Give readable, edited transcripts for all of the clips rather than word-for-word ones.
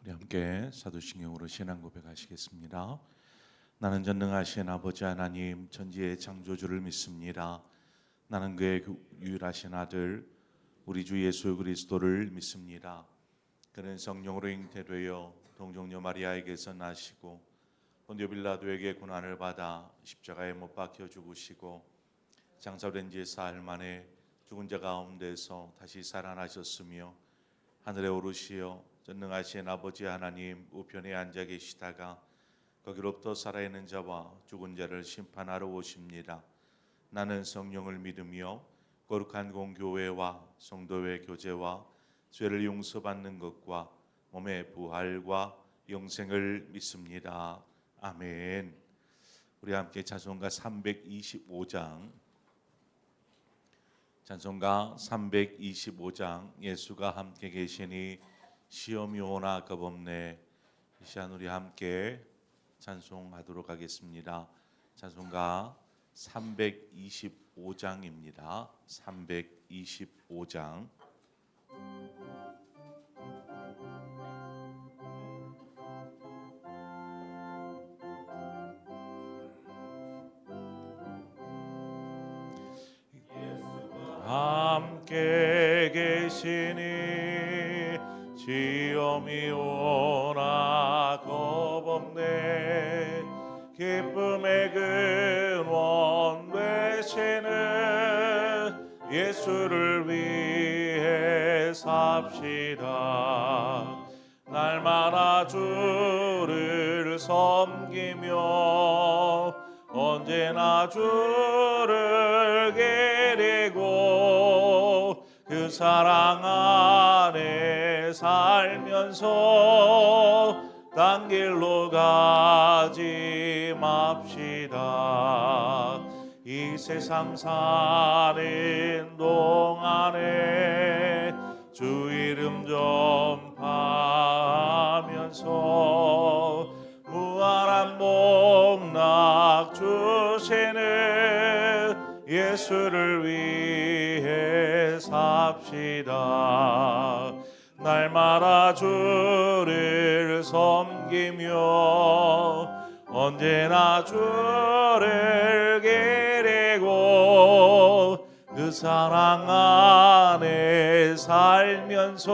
우리 함께 사도신경으로 신앙 고백하시겠습니다. 나는 전능하신 아버지 하나님 천지의 창조주를 믿습니다. 나는 그의 유일하신 아들 우리 주 예수 그리스도를 믿습니다. 그는 성령으로 잉태되어 동정녀 마리아에게서 나시고 본디오 빌라도에게 고난을 받아 십자가에 못 박혀 죽으시고 장사된 지 사흘 만에 죽은 자 가운데서 다시 살아나셨으며 하늘에 오르시어 전능하신 아버지 하나님 우편에 앉아 계시다가 거기로부터 살아있는 자와 죽은 자를 심판하러 오십니다. 나는 성령을 믿으며 거룩한 공교회와 성도의 교제와 죄를 용서받는 것과 몸의 부활과 영생을 믿습니다. 아멘. 우리 함께 찬송가 325장 찬송가 325장 예수가 함께 계시니 시험이 오나 겁없네. 이 시간 우리 함께 찬송하도록 하겠습니다. 찬송가 325장입니다. 325장 함께 계시니 시험이 오나 겁없네. 기쁨의 근원 되시는 예수를 위해 삽시다. 날마다 주를 섬기며 언제나 주를 기리고 그 사랑 안에 살면서 딴 길로 가지 맙시다. 이 세상 사는 동안에 주 이름 전파하면서 무한한 복락 주시는 예수를 위해 삽시다. 날마다 주를 섬기며 언제나 주를 기리고 그 사랑 안에 살면서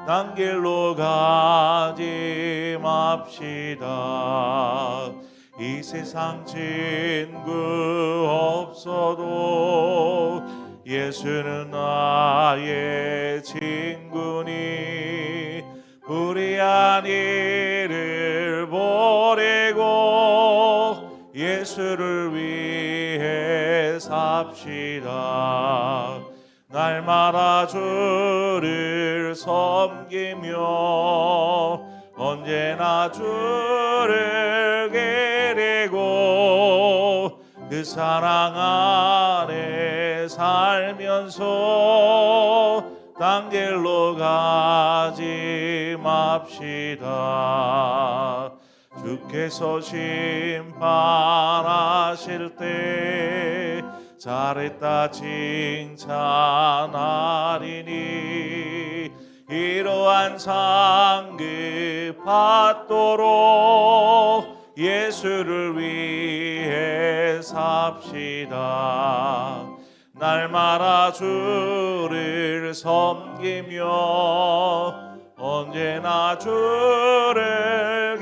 딴 길로 가지 맙시다. 이 세상 친구 없어도 예수는 나의 친구니 불의한 일을 버리고 예수를 위해 삽시다. 날마다 주를 섬기며 언제나 주를 기리고 그 사랑 안에 살면서 딴 길로 가지 맙시다. 주께서 심판하실 때 잘했다 칭찬하리니 이러한 상급 받도록 예수를 위해 삽시다. 날마다 주를 섬기며 언제나 주를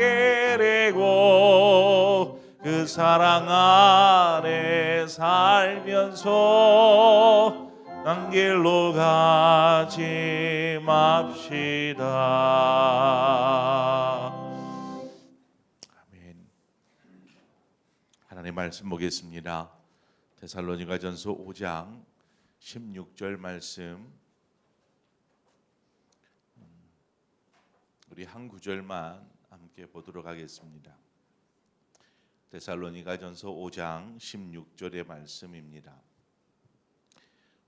기리고 그 사랑 안에 살면서 딴 길로 가지 맙시다. 아멘. 하나님의 말씀 보겠습니다. 데살로니가전서 5장 16절 말씀 우리 한 구절만 함께 보도록 하겠습니다. 데살로니가전서 5장 16절의 말씀입니다.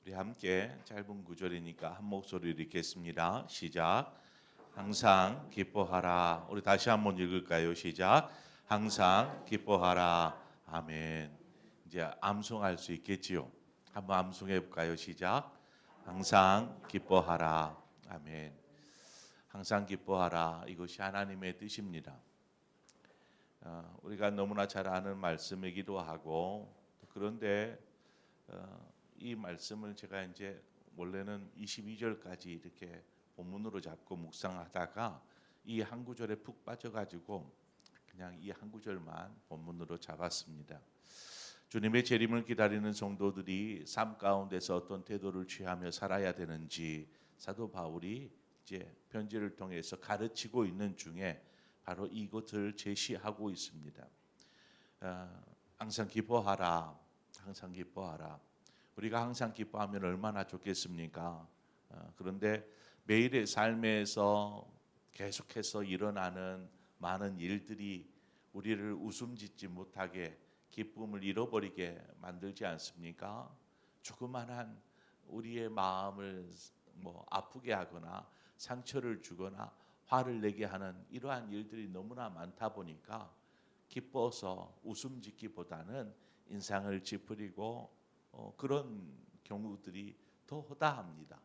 우리 함께 짧은 구절이니까 한 목소리로 읽겠습니다. 시작. 항상 기뻐하라. 우리 다시 한번 읽을까요? 시작. 항상 기뻐하라. 아멘. 이제 암송할 수 있겠지요. 한번 암송해 볼까요? 시작. 항상 기뻐하라. 아멘. 항상 기뻐하라. 이것이 하나님의 뜻입니다. 우리가 너무나 잘 아는 말씀이기도 하고, 그런데 이 말씀을 제가 이제 원래는 22절까지 이렇게 본문으로 잡고 묵상하다가 이 한 구절에 푹 빠져가지고 그냥 이 한 구절만 본문으로 잡았습니다. 주님의 재림을 기다리는 성도들이 삶 가운데서 어떤 태도를 취하며 살아야 되는지 사도 바울이 이제 편지를 통해서 가르치고 있는 중에 바로 이것을 제시하고 있습니다. 항상 기뻐하라. 항상 기뻐하라. 우리가 항상 기뻐하면 얼마나 좋겠습니까? 그런데 매일의 삶에서 계속해서 일어나는 많은 일들이 우리를 웃음짓지 못하게 기쁨을 잃어버리게 만들지 않습니까? 조그만한 우리의 마음을 아프게 하거나 상처를 주거나 화를 내게 하는 이러한 일들이 너무나 많다 보니까 기뻐서 웃음 짓기보다는 인상을 찌푸리고 그런 경우들이 더 허다합니다.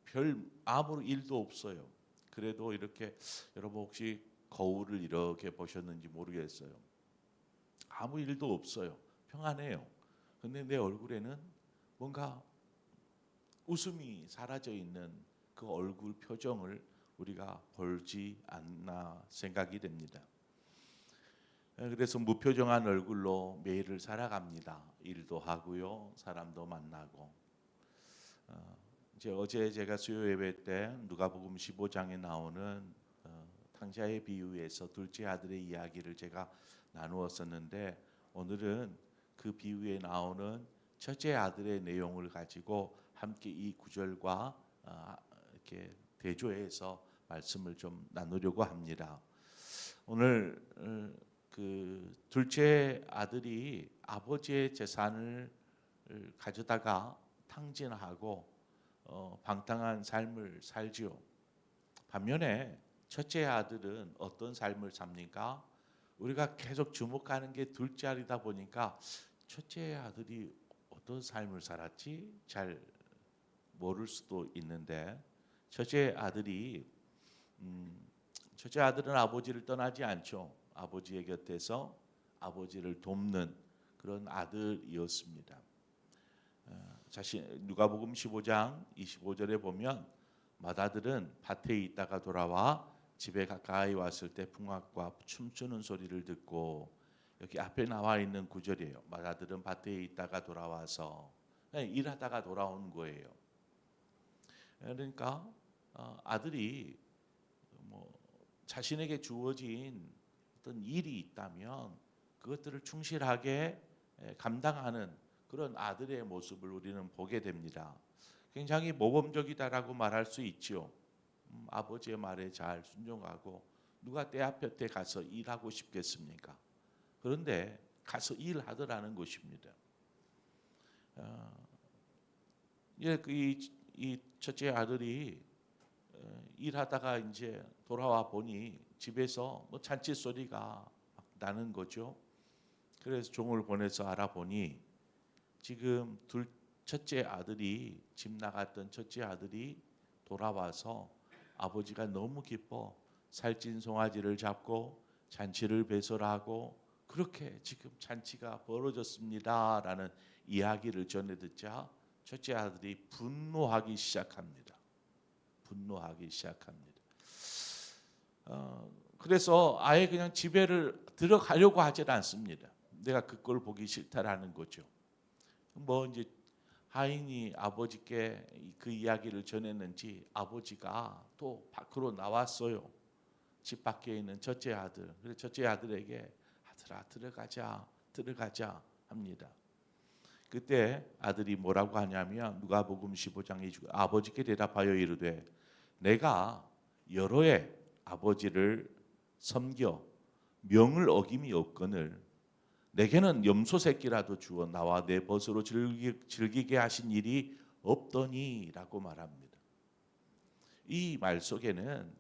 별 아무 일도 없어요. 그래도 이렇게 여러분 혹시 거울을 이렇게 보셨는지 모르겠어요. 아무 일도 없어요. 평안해요. 근데 내 얼굴에는 뭔가 웃음이 사라져 있는 그 얼굴 표정을 우리가 볼지 않나 생각이 됩니다. 그래서 무표정한 얼굴로 매일을 살아갑니다. 일도 하고요, 사람도 만나고. 이제 어제 제가 수요 예배 때 누가복음 15장에 나오는 탕자의 비유에서 둘째 아들의 이야기를 제가 나누었었는데, 오늘은 그 비유에 나오는 첫째 아들의 내용을 가지고 함께 이 구절과 이렇게 대조해서 말씀을 좀 나누려고 합니다. 오늘 그 둘째 아들이 아버지의 재산을 가져다가 탕진하고 방탕한 삶을 살지요. 반면에 첫째 아들은 어떤 삶을 삽니까? 우리가 계속 주목하는 게 둘째 아들이다 보니까 첫째 아들이 어떤 삶을 살았지 잘 모를 수도 있는데, 첫째 아들은 아버지를 떠나지 않죠. 아버지의 곁에서 아버지를 돕는 그런 아들이었습니다. 누가복음 15장 25절에 보면 맏아들은 밭에 있다가 돌아와 집에 가까이 왔을 때 풍악과 춤추는 소리를 듣고, 여기 앞에 나와 있는 구절이에요. 맏아들은 밭에 있다가 돌아와서 일하다가 돌아온 거예요. 그러니까 아들이 자신에게 주어진 어떤 일이 있다면 그것들을 충실하게 감당하는 그런 아들의 모습을 우리는 보게 됩니다. 굉장히 모범적이다라고 말할 수 있죠. 아버지의 말에 잘 순종하고, 누가 때 앞에 가서 일하고 싶겠습니까? 그런데 가서 일하더라는 것입니다. 이 첫째 아들이 일하다가 이제 돌아와 보니 집에서 잔치 소리가 나는 거죠. 그래서 종을 보내서 알아보니 지금 첫째 아들이, 집 나갔던 첫째 아들이 돌아와서 아버지가 너무 기뻐 살찐 송아지를 잡고 잔치를 배설하고 그렇게 지금 잔치가 벌어졌습니다라는 이야기를 전해 듣자 첫째 아들이 분노하기 시작합니다. 그래서 아예 그냥 집에를 들어가려고 하질 않습니다. 내가 그걸 보기 싫다라는 거죠. 이제 하인이 아버지께 그 이야기를 전했는지 아버지가 또 밖으로 나왔어요. 집 밖에 있는 첫째 아들. 그래서 첫째 아들에게 아들아 들어가자 합니다. 그때 아들이 뭐라고 하냐면 누가복음 15장 29절 아버지께 대답하여 이르되 내가 여러 해 아버지를 섬겨 명을 어김이 없거늘 내게는 염소 새끼라도 주어 나와 내 벗으로 즐기게 하신 일이 없더니라고 말합니다. 이 말 속에는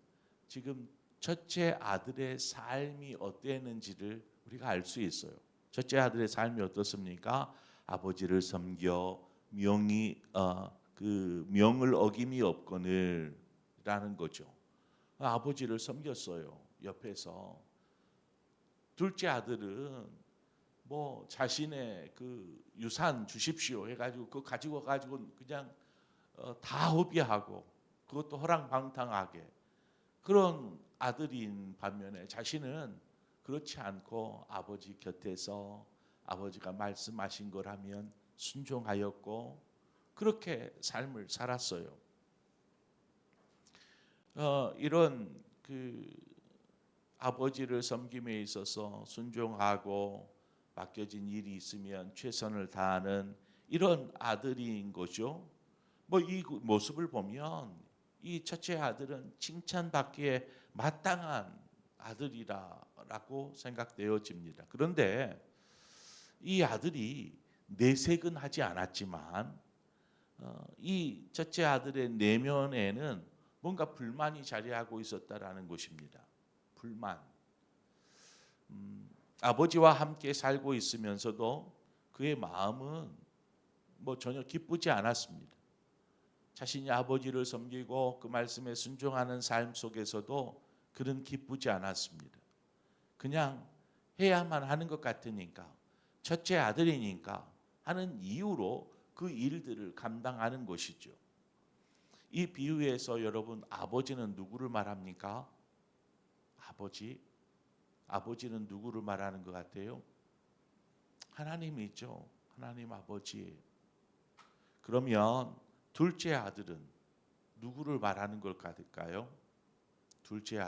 지금 첫째 아들의 삶이 어땠는지를 우리가 알 수 있어요. 첫째 아들의 삶이 어떻습니까? 아버지를 섬겨 명을 어김이 없거늘이라고 아들이라는 거죠. 아버지를 섬겼어요. 옆에서. 둘째 아들은 뭐 자신의 그 유산 주십시오 해가지고 그거 가지고 그냥 다 허비하고 그것도 허랑방탕하게 그런 아들인 반면에 자신은 그렇지 않고 아버지 곁에서 아버지가 말씀하신 거라면 순종하였고 그렇게 삶을 살았어요. 이런 그 아버지를 섬김에 있어서 순종하고 맡겨진 일이 있으면 최선을 다하는 이런 아들인 거죠. 뭐 이 모습을 보면 이 첫째 아들은 칭찬받기에 마땅한 아들이라고 생각되어집니다. 그런데 이 아들이 내색은 하지 않았지만 이 첫째 아들의 내면에는 뭔가 불만이 자리하고 있었다라는 것입니다. 불만. 아버지와 함께 살고 있으면서도 그의 마음은 뭐 전혀 기쁘지 않았습니다. 자신이 아버지를 섬기고 그 말씀에 순종하는 삶 속에서도 그는 기쁘지 않았습니다. 그냥 해야만 하는 것 같으니까 첫째 아들이니까 하는 이유로 그 일들을 감당하는 것이죠. 이 비유에서 여러분 아버지는 누구를 말합니까? 아버지는 누구를 말하는 것 같아요? 하나님이죠. 하나님 아버지. 그러면 둘째 아들은 누구를 말하는 것 같을까요? 둘째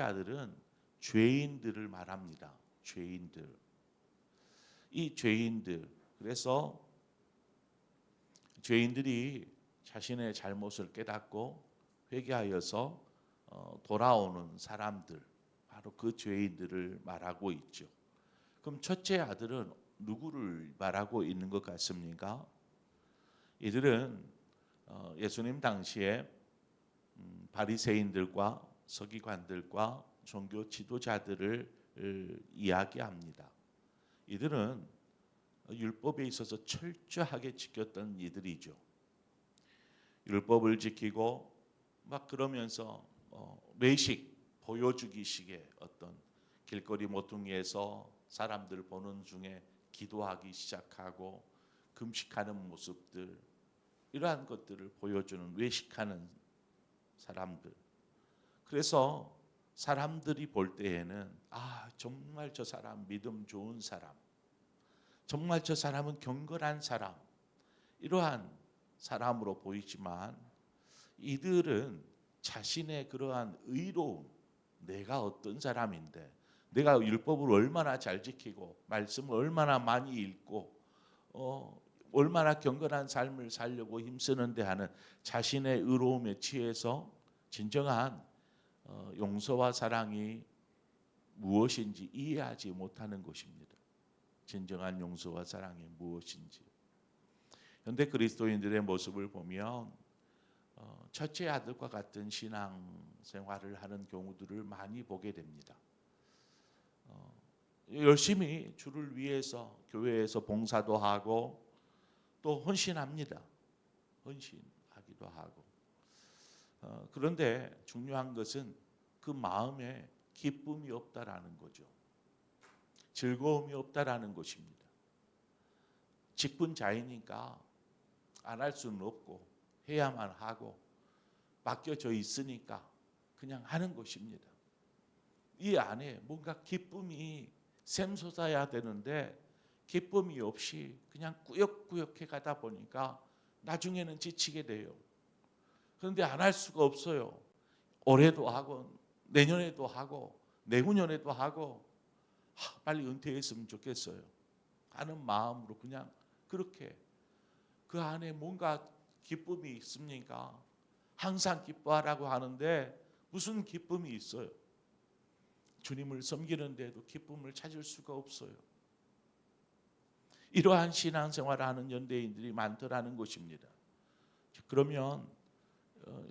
아들은 죄인들을 말합니다. 죄인들. 이 죄인들. 그래서 죄인들이 자신의 잘못을 깨닫고 회개하여서 돌아오는 사람들, 바로 그 죄인들을 말하고 있죠. 그럼 첫째 아들은 누구를 말하고 있는 것 같습니까? 이들은 예수님 당시에 바리새인들과 서기관들과 종교 지도자들을 이야기합니다. 이들은 율법에 있어서 철저하게 지켰던 이들이죠. 율법을 지키고 막 그러면서 외식 보여주기식의 어떤 길거리 모퉁이에서 사람들 보는 중에 기도하기 시작하고 금식하는 모습들 이러한 것들을 보여주는 외식하는 사람들. 그래서 사람들이 볼 때에는 정말 저 사람 믿음 좋은 사람, 정말 저 사람은 경건한 사람 이러한 사람으로 보이지만 이들은 자신의 그러한 의로움, 내가 어떤 사람인데 내가 율법을 얼마나 잘 지키고 말씀을 얼마나 많이 읽고 얼마나 경건한 삶을 살려고 힘쓰는데 하는 자신의 의로움에 취해서 진정한 용서와 사랑이 무엇인지 이해하지 못하는 것입니다. 진정한 용서와 사랑이 무엇인지. 현대 그리스도인들의 모습을 보면 첫째 아들과 같은 신앙 생활을 하는 경우들을 많이 보게 됩니다. 열심히 주를 위해서 교회에서 봉사도 하고 또 헌신합니다. 헌신하기도 하고. 그런데 중요한 것은 그 마음에 기쁨이 없다라는 거죠. 즐거움이 없다라는 것입니다. 직분자이니까 안 할 수는 없고 해야만 하고 맡겨져 있으니까 그냥 하는 것입니다. 이 안에 뭔가 기쁨이 샘솟아야 되는데 기쁨이 없이 그냥 꾸역꾸역해 가다 보니까 나중에는 지치게 돼요. 그런데 안 할 수가 없어요. 올해도 하고 내년에도 하고 내후년에도 하고 빨리 은퇴했으면 좋겠어요 하는 마음으로 그냥 그렇게 그 안에 뭔가 기쁨이 있습니까? 항상 기뻐하라고 하는데 무슨 기쁨이 있어요? 주님을 섬기는데도 기쁨을 찾을 수가 없어요. 이러한 신앙생활을 하는 현대인들이 많더라는 것입니다. 그러면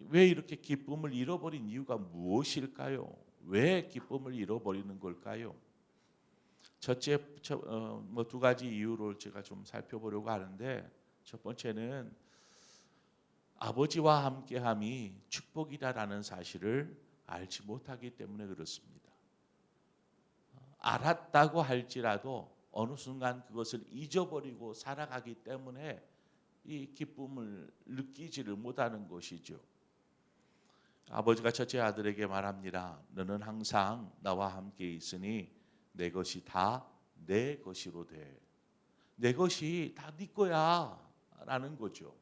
왜 이렇게 기쁨을 잃어버린 이유가 무엇일까요? 왜 기쁨을 잃어버리는 걸까요? 첫째, 뭐 두 가지 이유를 제가 좀 살펴보려고 하는데 첫 번째는 아버지와 함께함이 축복이다라는 사실을 알지 못하기 때문에 그렇습니다. 알았다고 할지라도 어느 순간 그것을 잊어버리고 살아가기 때문에 이 기쁨을 느끼지를 못하는 것이죠. 아버지가 첫째 아들에게 말합니다. 너는 항상 나와 함께 있으니 내 것이 다 내 것이로 돼. 내 것이 다 네 거야 라는 거죠.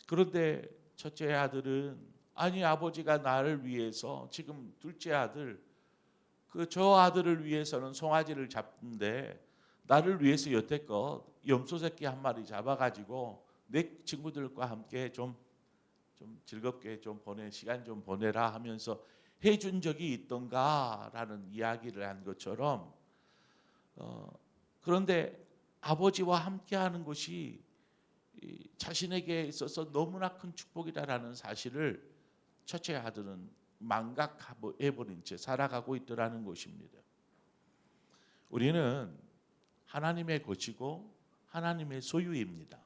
그런데 첫째 아들은 아니 아버지가 나를 위해서 지금 둘째 아들 저 아들을 위해서는 송아지를 잡는데 나를 위해서 여태껏 염소 새끼 한 마리 잡아가지고 내 친구들과 함께 좀 즐겁게 시간 좀 보내라 하면서 해준 적이 있던가라는 이야기를 한 것처럼 그런데 아버지와 함께하는 것이 자신에게 있어서 너무나 큰 축복이다라는 사실을 첫째 아들은 망각해버린 채 살아가고 있더라는 것입니다. 우리는 하나님의 것이고 하나님의 소유입니다.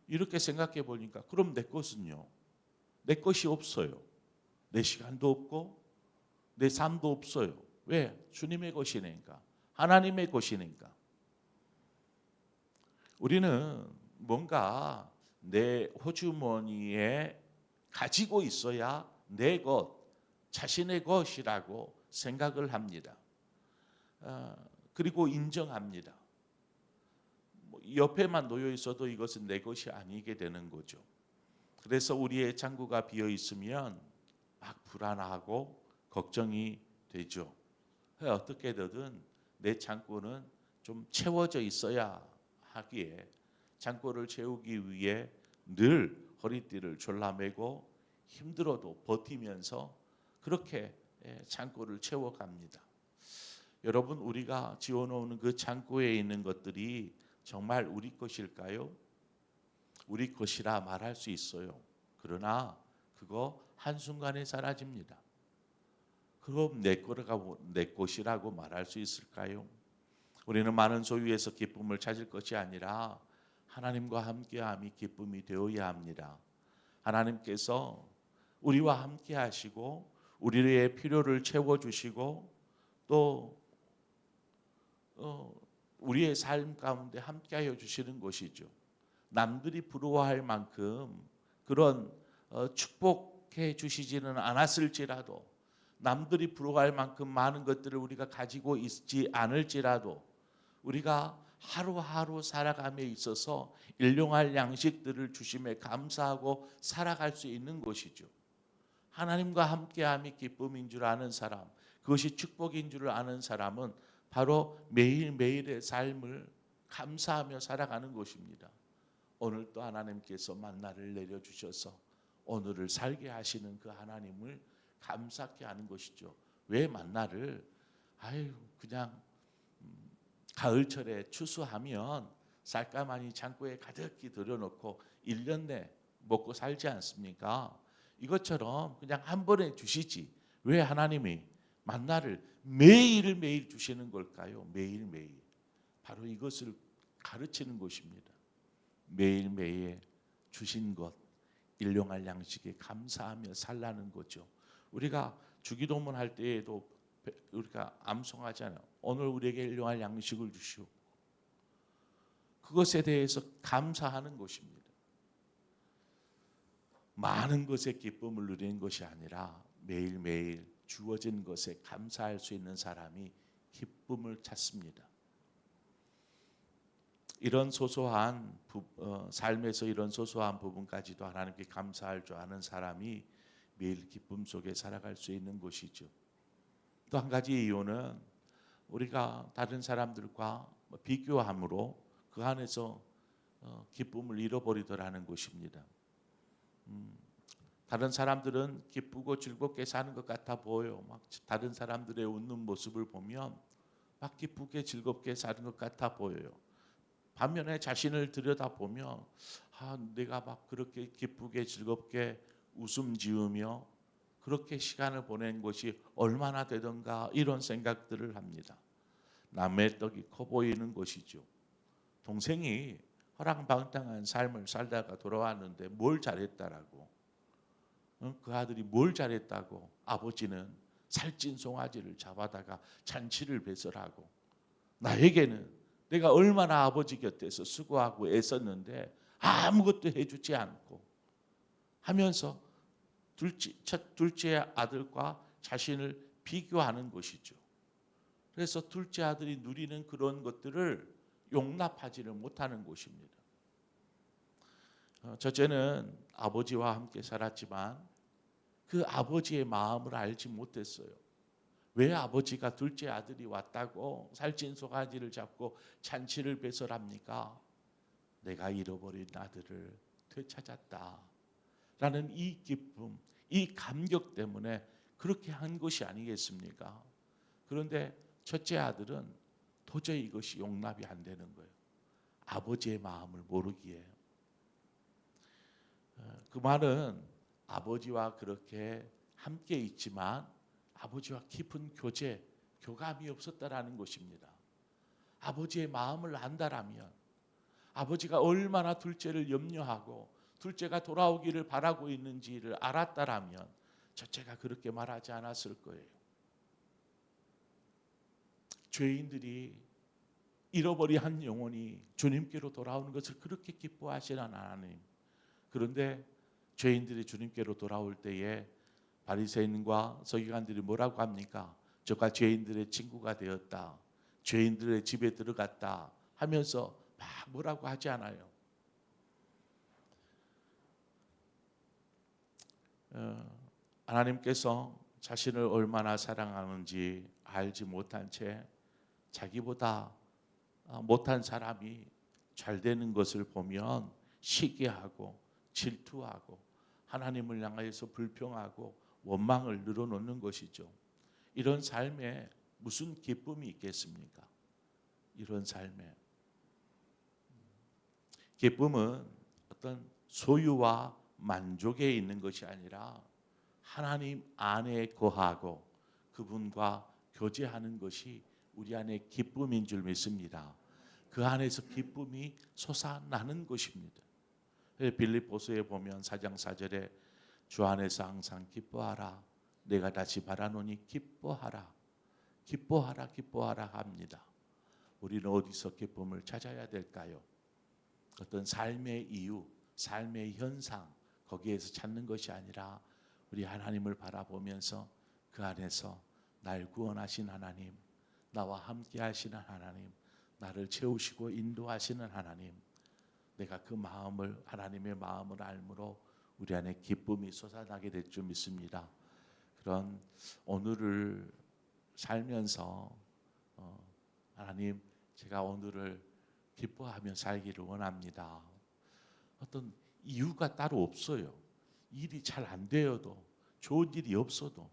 이렇게 생각해 보니까 그럼 내 것은요? 내 것이 없어요. 내 시간도 없고 내 삶도 없어요. 왜? 주님의 것이니까. 하나님의 것이니까. 우리는 뭔가 내 호주머니에 가지고 있어야 내 것, 자신의 것이라고 생각을 합니다. 그리고 인정합니다. 옆에만 놓여 있어도 이것은 내 것이 아니게 되는 거죠. 그래서 우리의 창고가 비어 있으면 막 불안하고 걱정이 되죠. 어떻게든 내 창고는 좀 채워져 있어야 하기에 창고를 채우기 위해 늘 허리띠를 졸라매고 힘들어도 버티면서 그렇게 창고를 채워갑니다. 여러분 우리가 지어놓은 그 창고에 있는 것들이 정말 우리 것일까요? 우리 것이라 말할 수 있어요. 그러나 그거 한순간에 사라집니다. 그럼 내 것이라고 말할 수 있을까요? 우리는 많은 소유에서 기쁨을 찾을 것이 아니라 하나님과 함께함이 기쁨이 되어야 합니다. 하나님께서 우리와 함께 하시고 우리의 필요를 채워주시고 또 우리의 삶 가운데 함께하여 주시는 것이죠. 남들이 부러워할 만큼 그런 축복해 주시지는 않았을지라도 남들이 부러워할 만큼 많은 것들을 우리가 가지고 있지 않을지라도 우리가 하루하루 살아감에 있어서 일용할 양식들을 주심에 감사하고 살아갈 수 있는 것이죠. 하나님과 함께함이 기쁨인 줄 아는 사람, 그것이 축복인 줄 아는 사람은 바로 매일매일의 삶을 감사하며 살아가는 것입니다. 오늘 또 하나님께서 만나를 내려주셔서 오늘을 살게 하시는 그 하나님을 감사케 하는 것이죠. 왜 만나를 그냥 가을철에 추수하면 쌀가마니 창고에 가득히 들여놓고 1년 내 먹고 살지 않습니까? 이것처럼 그냥 한 번에 주시지 왜 하나님이 만나를 매일매일 주시는 걸까요? 매일매일. 바로 이것을 가르치는 것입니다. 매일매일 주신 것, 일용할 양식에 감사하며 살라는 거죠. 우리가 주기도문 할 때에도 우리가 암송하잖아요. 오늘 우리에게 일용할 양식을 주시오. 그것에 대해서 감사하는 것입니다. 많은 것에 기쁨을 누리는 것이 아니라 매일매일 주어진 것에 감사할 수 있는 사람이 기쁨을 찾습니다. 이런 소소한 삶에서 이런 소소한 부분까지도 하나님께 감사할 줄 아는 사람이 매일 기쁨 속에 살아갈 수 있는 것이죠. 또 한 가지 이유는 우리가 다른 사람들과 비교함으로 그 안에서 기쁨을 잃어버리더라는 것입니다. 다른 사람들은 기쁘고 즐겁게 사는 것 같아 보여요. 막 다른 사람들의 웃는 모습을 보면 막 기쁘게 즐겁게 사는 것 같아 보여요. 반면에 자신을 들여다보면 내가 막 그렇게 기쁘게 즐겁게 웃음 지으며 그렇게 시간을 보낸 것이 얼마나 되던가 이런 생각들을 합니다. 남의 떡이 커 보이는 것이죠. 동생이 허랑방탕한 삶을 살다가 돌아왔는데 뭘 잘했다라고? 그 아들이 뭘 잘했다고? 아버지는 살찐 송아지를 잡아다가 잔치를 배설하고, 나에게는 내가 얼마나 아버지 곁에서 수고하고 애썼는데 아무것도 해주지 않고 하면서 둘째 아들과 자신을 비교하는 것이죠. 그래서 둘째 아들이 누리는 그런 것들을 용납하지를 못하는 것입니다. 첫째는 아버지와 함께 살았지만 그 아버지의 마음을 알지 못했어요. 왜 아버지가 둘째 아들이 왔다고 살찐 송아지를 잡고 잔치를 배설합니까? 내가 잃어버린 아들을 되찾았다 라는 이 기쁨, 이 감격 때문에 그렇게 한 것이 아니겠습니까? 그런데 첫째 아들은 도저히 이것이 용납이 안 되는 거예요. 아버지의 마음을 모르기에. 그 말은 아버지와 그렇게 함께 있지만 아버지와 깊은 교감이 없었다라는 것입니다. 아버지의 마음을 안다라면, 아버지가 얼마나 둘째를 염려하고 둘째가 돌아오기를 바라고 있는지를 알았다라면 첫째가 그렇게 말하지 않았을 거예요. 죄인들이 잃어버린 한 영혼이 주님께로 돌아오는 것을 그렇게 기뻐하시는 하나님. 그런데 죄인들이 주님께로 돌아올 때에 바리새인과 서기관들이 뭐라고 합니까? 저가 죄인들의 친구가 되었다, 죄인들의 집에 들어갔다 하면서 막 뭐라고 하지 않아요. 하나님께서 자신을 얼마나 사랑하는지 알지 못한 채 자기보다 못한 사람이 잘 되는 것을 보면 시기하고 질투하고 하나님을 향해서 불평하고 원망을 늘어놓는 것이죠. 이런 삶에 무슨 기쁨이 있겠습니까? 이런 삶에 기쁨은 어떤 소유와 만족에 있는 것이 아니라 하나님 안에 거하고 그분과 교제하는 것이 우리 안에 기쁨인 줄 믿습니다. 그 안에서 기쁨이 솟아나는 것입니다. 빌립보서에 보면 4장 4절에 주 안에서 항상 기뻐하라, 내가 다시 바라노니 기뻐하라, 기뻐하라, 기뻐하라 합니다. 우리는 어디서 기쁨을 찾아야 될까요? 어떤 삶의 이유, 삶의 현상 거기에서 찾는 것이 아니라 우리 하나님을 바라보면서 그 안에서 날 구원하신 하나님, 나와 함께 하시는 하나님, 나를 채우시고 인도하시는 하나님, 내가 그 마음을, 하나님의 마음을 알므로 우리 안에 기쁨이 솟아나게 될 줄 믿습니다. 그런 오늘을 살면서 하나님, 제가 오늘을 기뻐하며 살기를 원합니다. 어떤 이유가 따로 없어요. 일이 잘 안 되어도, 좋은 일이 없어도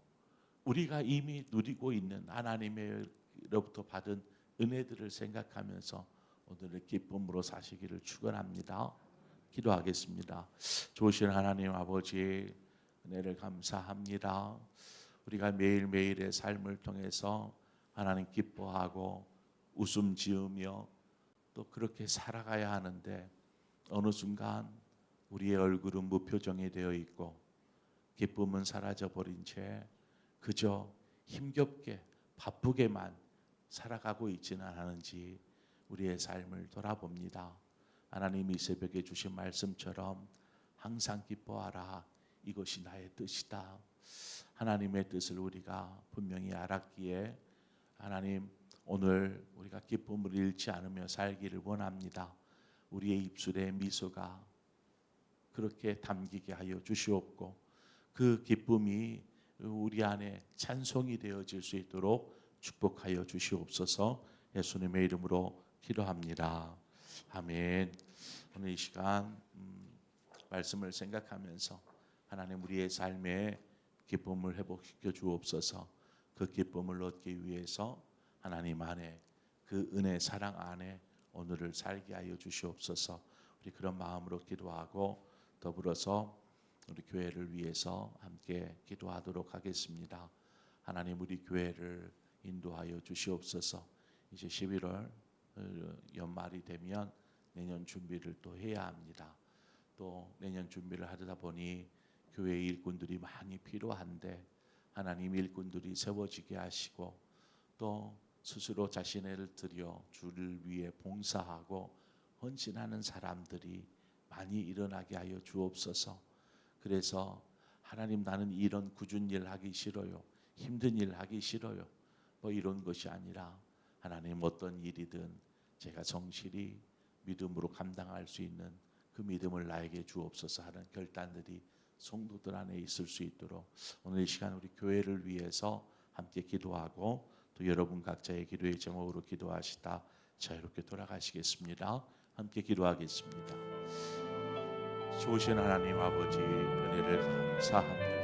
우리가 이미 누리고 있는 하나님으로부터 받은 은혜들을 생각하면서 오늘의 기쁨으로 사시기를 축원합니다. 기도하겠습니다. 좋으신 하나님 아버지, 은혜를 감사합니다. 우리가 매일매일의 삶을 통해서 하나님 기뻐하고 웃음 지으며 또 그렇게 살아가야 하는데 어느 순간 우리의 얼굴은 무표정이 되어 있고 기쁨은 사라져버린 채 그저 힘겹게 바쁘게만 살아가고 있지는 않은지 우리의 삶을 돌아봅니다. 하나님이 새벽에 주신 말씀처럼 항상 기뻐하라, 이것이 나의 뜻이다. 하나님의 뜻을 우리가 분명히 알았기에 하나님, 오늘 우리가 기쁨을 잃지 않으며 살기를 원합니다. 우리의 입술에 미소가 그렇게 담기게 하여 주시옵고 그 기쁨이 우리 안에 찬송이 되어질 수 있도록 축복하여 주시옵소서. 예수님의 이름으로 기도합니다. 아멘. 오늘 이 시간 말씀을 생각하면서 하나님, 우리의 삶에 기쁨을 회복시켜 주옵소서. 그 기쁨을 얻기 위해서 하나님 안에, 그 은혜 사랑 안에 오늘을 살게 하여 주시옵소서. 우리 그런 마음으로 기도하고 더불어서 우리 교회를 위해서 함께 기도하도록 하겠습니다. 하나님, 우리 교회를 인도하여 주시옵소서. 이제 11월 연말이 되면 내년 준비를 또 해야 합니다. 또 내년 준비를 하다 보니 교회 일꾼들이 많이 필요한데 하나님 일꾼들이 세워지게 하시고 또 스스로 자신을 들여 주를 위해 봉사하고 헌신하는 사람들이 많이 일어나게 하여 주옵소서. 그래서 하나님 나는 이런 굳은 일 하기 싫어요. 힘든 일 하기 싫어요. 뭐 이런 것이 아니라 하나님 어떤 일이든 제가 성실히 믿음으로 감당할 수 있는 그 믿음을 나에게 주옵소서 하는 결단들이 성도들 안에 있을 수 있도록 오늘 이 시간 우리 교회를 위해서 함께 기도하고 또 여러분 각자의 기도의 제목으로 기도하시다 자유롭게 돌아가시겠습니다. 함께 기도하겠습니다. 좋으신 하나님 아버지 은혜를 감사합니다.